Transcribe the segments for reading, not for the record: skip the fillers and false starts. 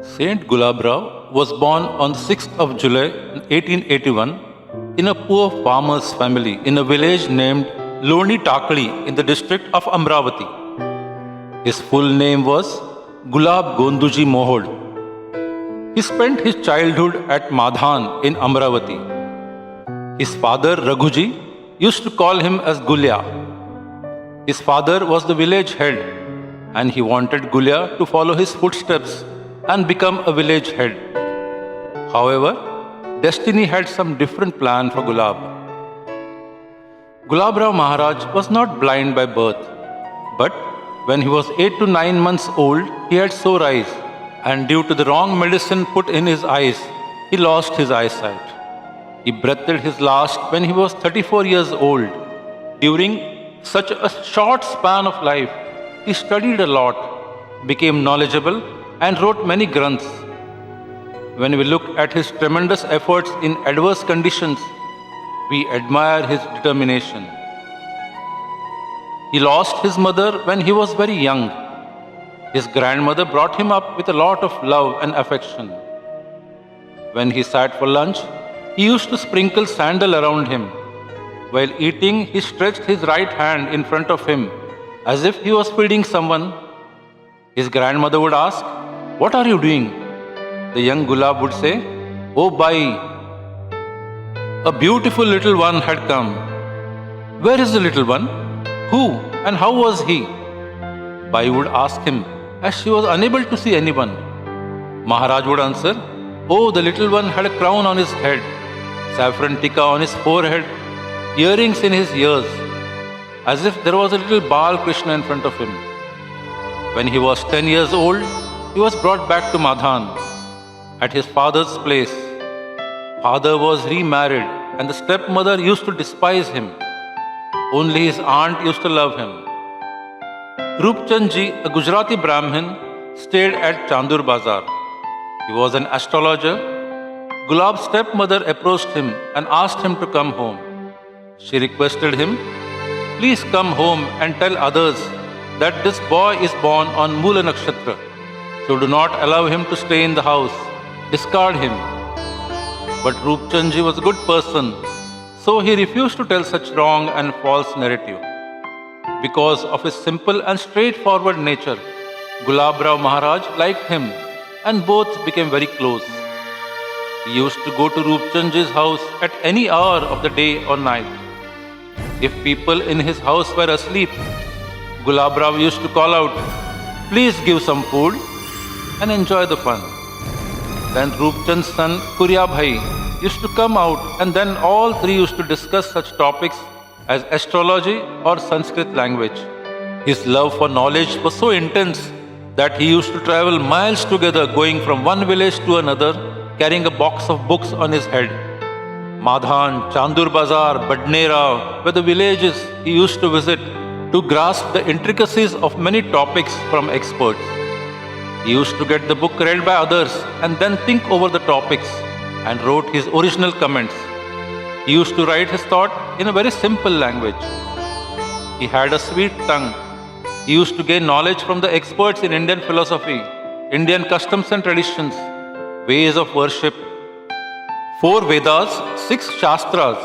Saint Gulabrao was born on the 6th of July 1881 in a poor farmer's family in a village named Loni Takali in the district of Amravati. His full name was Gulab Gonduji Mohod. He spent his childhood at Madhan in Amravati. His father Raghuji used to call him as Gulya. His father was the village head and he wanted Gulya to follow his footsteps and become a village head. However, destiny had some different plan for Gulab. Gulabrao Maharaj was not blind by birth, but when he was 8 to 9 months old, he had sore eyes, and due to the wrong medicine put in his eyes, he lost his eyesight. He breathed his last when he was 34 years old. During such a short span of life, he studied a lot, became knowledgeable, and wrote many granths. When we look at his tremendous efforts in adverse conditions, we admire his determination. He lost his mother when he was very young. His grandmother brought him up with a lot of love and affection. When he sat for lunch, he used to sprinkle sandal around him. While eating, he stretched his right hand in front of him as if he was feeding someone. His grandmother would ask, "What are you doing?" The young Gulab would say, "Oh, Bai, a beautiful little one had come." "Where is the little one? Who and how was he?" Bai would ask him as she was unable to see anyone. Maharaj would answer, "Oh, the little one had a crown on his head, saffron tikka on his forehead, earrings in his ears, as if there was a little Bal Krishna in front of him." When he was 10 years old, he was brought back to Madhan at his father's place. Father was remarried and the stepmother used to despise him. Only his aunt used to love him. Roopchand ji, a Gujarati Brahmin, stayed at Chandur Bazar. He was an astrologer. Gulab's stepmother approached him and asked him to come home. She requested him, "Please come home and tell others that this boy is born on Mula Nakshatra. So do not allow him to stay in the house. Discard him." But Roopchand ji was a good person, so he refused to tell such wrong and false narrative. Because of his simple and straightforward nature, Gulabrao Maharaj liked him and both became very close. He used to go to Roopchand ji's house at any hour of the day or night. If people in his house were asleep, Gulabrao used to call out, "Please give some food and enjoy the fun." Then Roopchand's son Kurya Bhai used to come out and then all three used to discuss such topics as astrology or Sanskrit language. His love for knowledge was so intense that he used to travel miles together, going from one village to another, carrying a box of books on his head. Madhan, Chandur Bazar, Badnera were the villages he used to visit to grasp the intricacies of many topics from experts. He used to get the book read by others and then think over the topics and wrote his original comments. He used to write his thought in a very simple language. He had a sweet tongue. He used to gain knowledge from the experts in Indian philosophy, Indian customs and traditions, ways of worship. 4 Vedas, 6 Shastras,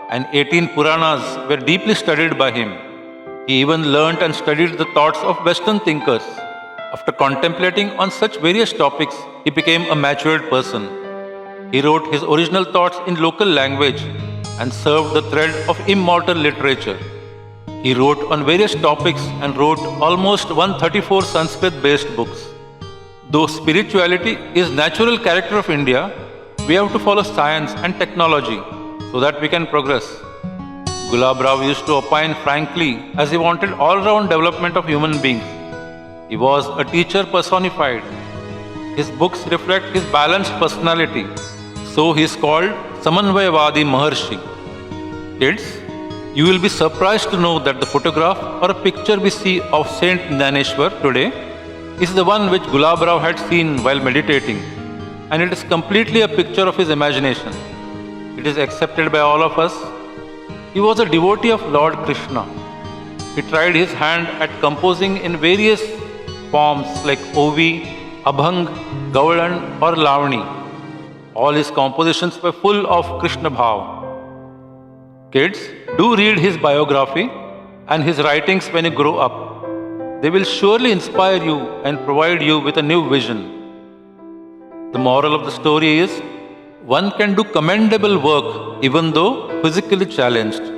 and 18 Puranas were deeply studied by him. He even learnt and studied the thoughts of Western thinkers. After contemplating on such various topics, he became a matured person. He wrote his original thoughts in local language and served the thread of immortal literature. He wrote on various topics and wrote almost 134 Sanskrit-based books. Though spirituality is natural character of India, we have to follow science and technology so that we can progress. Gulabrao used to opine frankly as he wanted all-round development of human beings. He was a teacher personified. His books reflect his balanced personality, so he is called Samanvayavadi Maharshi. Kids, you will be surprised to know that the photograph or a picture we see of Saint Jnaneshwar today is the one which Gulabrao had seen while meditating, and it is completely a picture of his imagination. It is accepted by all of us. He was a devotee of Lord Krishna. He tried his hand at composing in various forms like Ovi, Abhang, Gaulan or Lavani. All his compositions were full of Krishna Bhav. Kids, do read his biography and his writings when you grow up. They will surely inspire you and provide you with a new vision. The moral of the story is, one can do commendable work even though physically challenged.